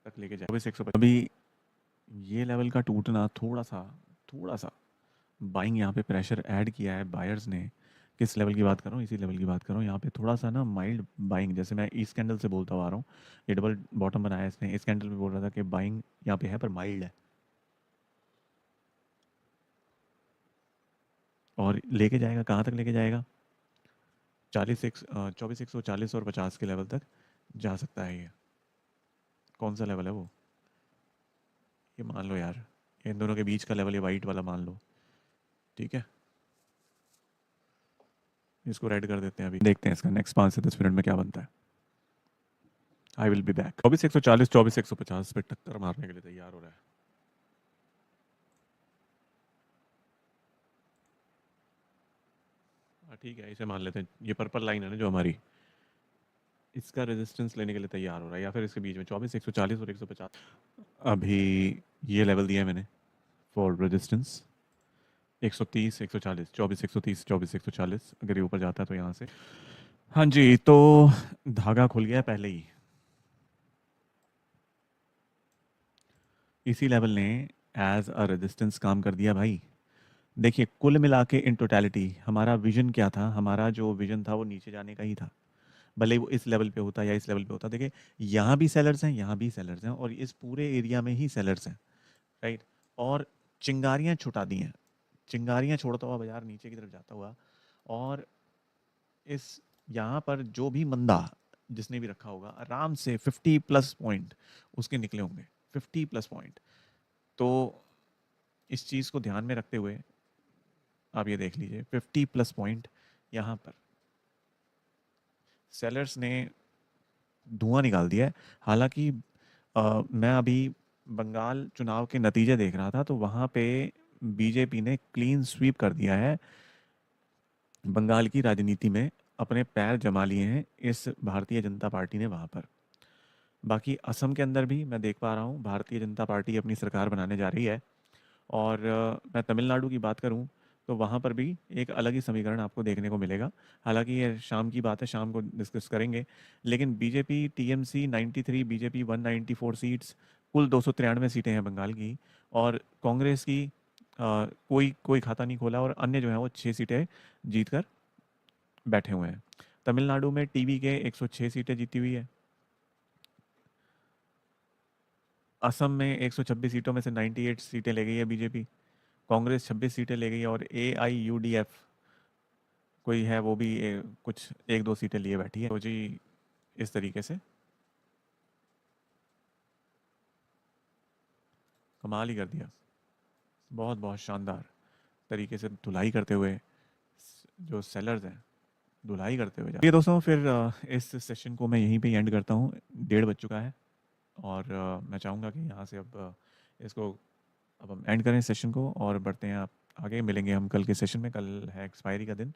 तक लेके जाए 24,150। अभी ये लेवल का टूटना थोड़ा सा बाइंग यहाँ पे प्रेशर ऐड किया है बायर्स ने। किस लेवल की बात कर रहा हूँ, इसी लेवल की बात कर रहा हूँ। यहाँ पे थोड़ा सा ना माइल्ड बाइंग, जैसे मैं इस कैंडल से बोलता हुआ आ रहा हूँ, ये डबल बॉटम बनाया इसने, इस कैंडल में बोल रहा था कि बाइंग यहाँ पे है पर माइल्ड है, और लेके जाएगा कहाँ तक लेके जाएगा, 24,140 और 50 के लेवल तक जा सकता है ये। कौन सा लेवल है वो, ये मान लो यार, ये इन दोनों के बीच का लेवल, ये वाइट वाला मान लो, ठीक है। इसको रेड कर देते हैं, अभी देखते हैं इसका नेक्स्ट 5 से 10 मिनट में क्या बनता है। I will be back. 24,140 24,150 पे टक्कर मारने के लिए तैयार हो रहा है। ठीक है, इसे मान लेते हैं, ये पर्पल लाइन है ना जो हमारी, इसका रेजिस्टेंस लेने के लिए तैयार हो रहा है, या फिर इसके बीच में 24,140 और 150। अभी ये लेवल दिया है मैंने फॉर रेजिस्टेंस, 130 140, 24,130 24,140, अगर ये ऊपर जाता है तो यहाँ से। हाँ जी, तो धागा खुल गया पहले ही, इसी लेवल ने एज अ रेजिस्टेंस काम कर दिया भाई। देखिए कुल मिला के इन टोटलिटी हमारा विजन क्या था, हमारा जो विजन था वो नीचे जाने का ही था, भले वो इस लेवल पे होता या इस लेवल पे होता। देखिए यहाँ भी सेलर्स हैं, यहाँ भी सेलर्स हैं, और इस पूरे एरिया में ही सेलर्स हैं, राइट। और चिंगारियाँ छुटा दी हैं, चिंगारियाँ छोड़ता हुआ बाजार नीचे की तरफ जाता हुआ, और इस यहाँ पर जो भी मंदा जिसने भी रखा होगा आराम से 50+ पॉइंट उसके निकले होंगे, 50+ पॉइंट। तो इस चीज़ को ध्यान में रखते हुए आप ये देख लीजिए 50+ पॉइंट यहाँ पर सेलर्स ने धुआं निकाल दिया है। हालांकि मैं अभी बंगाल चुनाव के नतीजे देख रहा था, तो वहाँ पे बीजेपी ने क्लीन स्वीप कर दिया है, बंगाल की राजनीति में अपने पैर जमा लिए हैं इस भारतीय जनता पार्टी ने वहाँ पर। बाकी असम के अंदर भी मैं देख पा रहा हूँ भारतीय जनता पार्टी अपनी सरकार बनाने जा रही है, और मैं तमिलनाडु की बात करूं तो वहाँ पर भी एक अलग ही समीकरण आपको देखने को मिलेगा। हालांकि ये शाम की बात है, शाम को डिस्कस करेंगे। लेकिन बीजेपी टीएमसी 93, बीजेपी 194 सीट्स, कुल 293 सीटें हैं बंगाल की, और कांग्रेस की कोई कोई खाता नहीं खोला, और अन्य जो है वो 6 सीटें जीत कर बैठे हुए हैं। तमिलनाडु में टीवी के 106 सीटें जीती हुई है, असम में 126 सीटों में से 98 सीटें ले गई है बीजेपी, कांग्रेस 26 सीटें ले गई है, और AIUDF कोई है वो भी कुछ 1-2 सीटें लिए बैठी है। तो जी इस तरीके से कमाल ही कर दिया, बहुत बहुत शानदार तरीके से धुलाई करते हुए जो सेलर्स हैं, धुलाई करते हुए ये दोस्तों। फिर इस सेशन को मैं यहीं पे एंड करता हूँ, 1:30 बज चुका है, और मैं चाहूँगा कि यहाँ से अब इसको अब हम एंड करें सेशन को, और बढ़ते हैं आप आगे। मिलेंगे हम कल के सेशन में, कल है एक्सपायरी का दिन,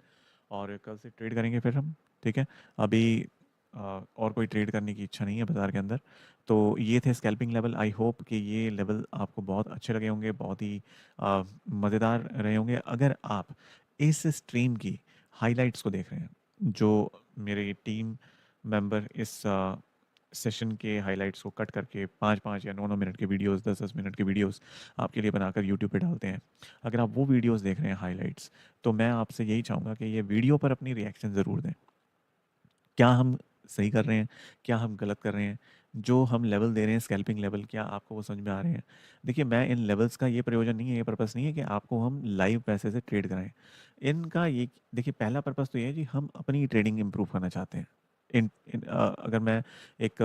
और कल से ट्रेड करेंगे फिर हम, ठीक है। अभी और कोई ट्रेड करने की इच्छा नहीं है बाज़ार के अंदर। तो ये थे स्कैल्पिंग लेवल। आई होप कि ये लेवल आपको बहुत अच्छे लगे होंगे, बहुत ही मज़ेदार रहे होंगे। अगर आप इस स्ट्रीम की हाइलाइट्स को देख रहे हैं, जो मेरे टीम मेंबर इस सेशन के हाइलाइट्स को कट करके 5-5 या 9-9 मिनट के वीडियोस, 10-10 मिनट के वीडियोस आपके लिए बनाकर यूट्यूब पे डालते हैं, अगर आप वो वीडियोस देख रहे हैं हाइलाइट्स, तो मैं आपसे यही चाहूँगा कि ये वीडियो पर अपनी रिएक्शन ज़रूर दें। क्या हम सही कर रहे हैं, क्या हम गलत कर रहे हैं, जो हम लेवल दे रहे हैं स्कैल्पिंग लेवल, क्या आपको वो समझ में आ रहे हैं। देखिए मैं इन लेवल्स का ये प्रयोजन नहीं है, ये पर्पस नहीं है कि आपको हम लाइव पैसे से ट्रेड कराएं। इनका ये देखिए पहला पर्पस तो ये है कि हम अपनी ट्रेडिंग इंप्रूव करना चाहते हैं। अगर मैं एक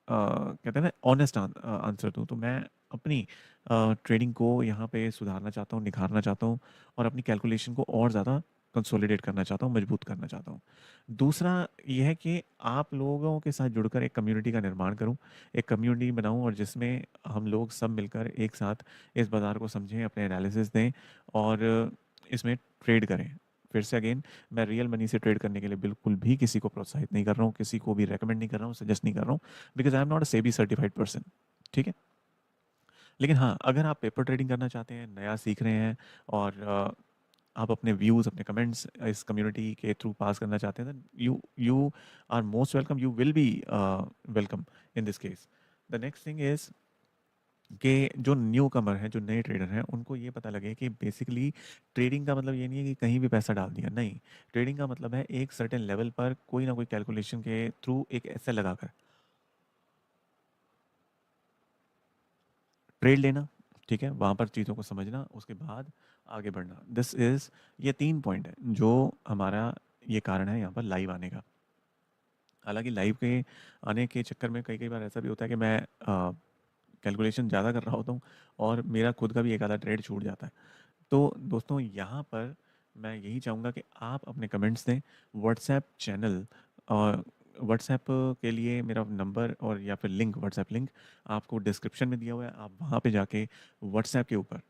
कहते हैं ना ऑनेस्ट आंसर दूँ, तो मैं अपनी ट्रेडिंग को यहाँ पे सुधारना चाहता हूँ, निखारना चाहता हूँ, और अपनी कैलकुलेशन को और ज़्यादा कंसोलिडेट करना चाहता हूँ, मजबूत करना चाहता हूँ। दूसरा ये है कि आप लोगों के साथ जुड़कर एक कम्युनिटी का निर्माण करूँ, एक कम्युनिटी बनाऊँ, और जिसमें हम लोग सब मिलकर एक साथ इस बाज़ार को समझें, अपने एनालिसिस दें, और इसमें ट्रेड करें। फिर से अगेन, मैं रियल मनी से ट्रेड करने के लिए बिल्कुल भी किसी को प्रोत्साहित नहीं कर रहा हूँ, किसी को भी रेकमेंड नहीं कर रहा हूँ, सजेस्ट नहीं कर रहा हूँ, because I am not a SEBI certified person, ठीक है। लेकिन हाँ, अगर आप पेपर ट्रेडिंग करना चाहते हैं, नया सीख रहे हैं, और आप अपने व्यूज़, अपने कमेंट्स इस कम्युनिटी के थ्रू पास करना चाहते हैं, you you are most welcome, you will be welcome in this case. The next thing is कि जो न्यू कमर हैं, जो नए ट्रेडर हैं, उनको ये पता लगे कि बेसिकली ट्रेडिंग का मतलब ये नहीं है कि कहीं भी पैसा डाल दिया, नहीं। ट्रेडिंग का मतलब है एक सर्टेन लेवल पर कोई ना कोई कैलकुलेशन के थ्रू एक ऐसे लगाकर ट्रेड लेना, ठीक है? वहाँ पर चीज़ों को समझना, उसके बाद आगे बढ़ना। दिस इज़ ये 3 पॉइंट है जो हमारा ये कारण है यहाँ पर लाइव आने का। हालाँकि लाइव के आने के चक्कर में कई-कई बार ऐसा भी होता है कि मैं कैलकुलेशन ज़्यादा कर रहा होता हूँ और मेरा खुद का भी एक आधा ट्रेड छूट जाता है। तो दोस्तों यहाँ पर मैं यही चाहूँगा कि आप अपने कमेंट्स दें। व्हाट्सएप चैनल व्हाट्सएप के लिए मेरा नंबर और या फिर लिंक, व्हाट्सएप लिंक आपको डिस्क्रिप्शन में दिया हुआ है। आप वहाँ पे जाके व्हाट्सएप के ऊपर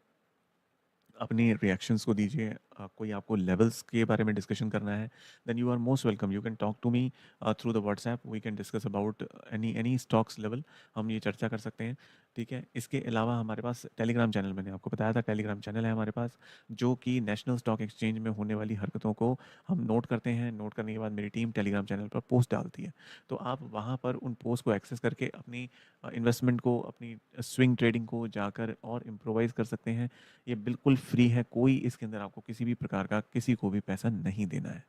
अपनी रिएक्शंस को दीजिए। कोई आपको लेवल्स के बारे में डिस्कशन करना है, then you are most welcome. You can talk to me through the WhatsApp. We can discuss about any any stocks level, हम ये चर्चा कर सकते हैं, ठीक है? इसके अलावा हमारे पास टेलीग्राम चैनल, मैंने आपको बताया था टेलीग्राम चैनल है हमारे पास, जो कि नेशनल स्टॉक एक्सचेंज में होने वाली हरकतों को हम नोट करते हैं। नोट करने के बाद मेरी टीम टेलीग्राम चैनल पर पोस्ट डालती है। तो आप वहाँ पर उन पोस्ट को एक्सेस करके अपनी इन्वेस्टमेंट को, अपनी स्विंग ट्रेडिंग को जाकर और इम्प्रोवाइज़ कर सकते हैं। ये बिल्कुल फ्री है, कोई इसके अंदर आपको किसी भी प्रकार का किसी को भी पैसा नहीं देना है,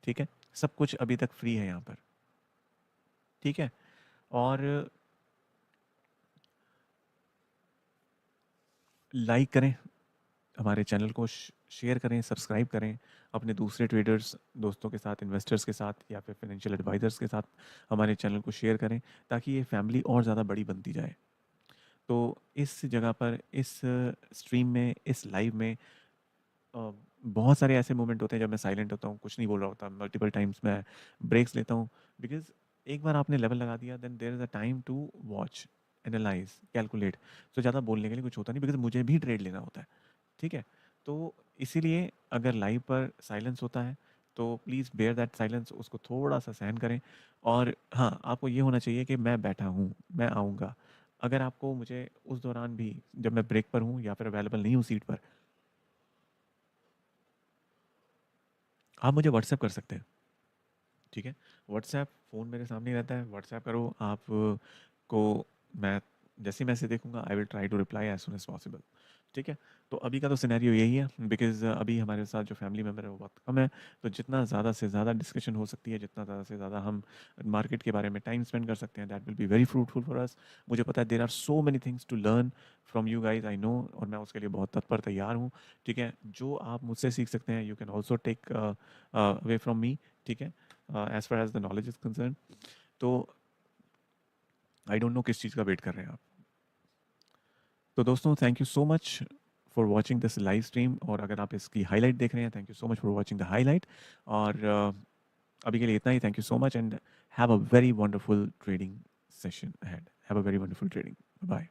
ठीक है? सब कुछ अभी तक फ्री है यहाँ पर, ठीक है? और लाइक करें, हमारे चैनल को शेयर करें, सब्सक्राइब करें, अपने दूसरे ट्रेडर्स दोस्तों के साथ, इन्वेस्टर्स के साथ या फिर फाइनेंशियल एडवाइज़र्स के साथ हमारे चैनल को शेयर करें, ताकि ये फैमिली और ज़्यादा बड़ी बनती जाए। तो इस जगह पर, इस स्ट्रीम में, इस लाइव में बहुत सारे ऐसे मोमेंट होते हैं जब मैं साइलेंट होता हूँ, कुछ नहीं बोल रहा होता, मल्टीपल टाइम्स मैं ब्रेक्स लेता हूँ, बिकॉज़ एक बार आपने लेवल लगा दिया, then there is a time to watch, analyse, calculate. तो ज़्यादा बोलने के लिए कुछ होता नहीं, बिकॉज़ मुझे भी ट्रेड लेना होता है, ठीक है? तो इसीलिए अगर लाइव पर साइलेंस होता है, तो प्लीज़ बेयर दैट साइलेंस, उसको थोड़ा-सा सहन करें। और हाँ, आपको ये होना चाहिए कि मैं बैठा हूँ, मैं आऊँगा। अगर आपको मुझे उस दौरान भी, जब मैं ब्रेक पर हूँ या फिर अवेलेबल नहीं हूँ सीट पर, आप मुझे व्हाट्सएप कर सकते हैं, ठीक है? व्हाट्सएप फ़ोन मेरे सामने ही रहता है, व्हाट्सएप करो आप को, मैं जैसे ही मैसेज देखूँगा I will try to reply as soon as possible, ठीक है? तो अभी का तो सिनेरियो यही है, बिकॉज़ अभी हमारे साथ जो फैमिली मेंबर है वो बहुत कम है, तो जितना ज़्यादा से ज़्यादा डिस्कशन हो सकती है, जितना ज़्यादा से ज़्यादा हम मार्केट के बारे में टाइम स्पेंड कर सकते हैं, that will be very fruitful for us. मुझे पता है there are so many things to learn from you guys, I know, और मैं उसके लिए बहुत तत्पर तैयार हूँ, ठीक है? जो आप मुझसे सीख सकते हैं, you can also take away from me, ठीक है? As far as the knowledge is concerned. तो आई डोंट नो किस चीज़ का वेट कर रहे हैं आप। तो दोस्तों, thank you so much for watching this live stream, और अगर आप इसकी हाईलाइट देख रहे हैं, thank you so much for watching the highlight. और अभी के लिए इतना ही। Thank you so much and have a very wonderful trading session ahead. Have a very wonderful trading. Bye.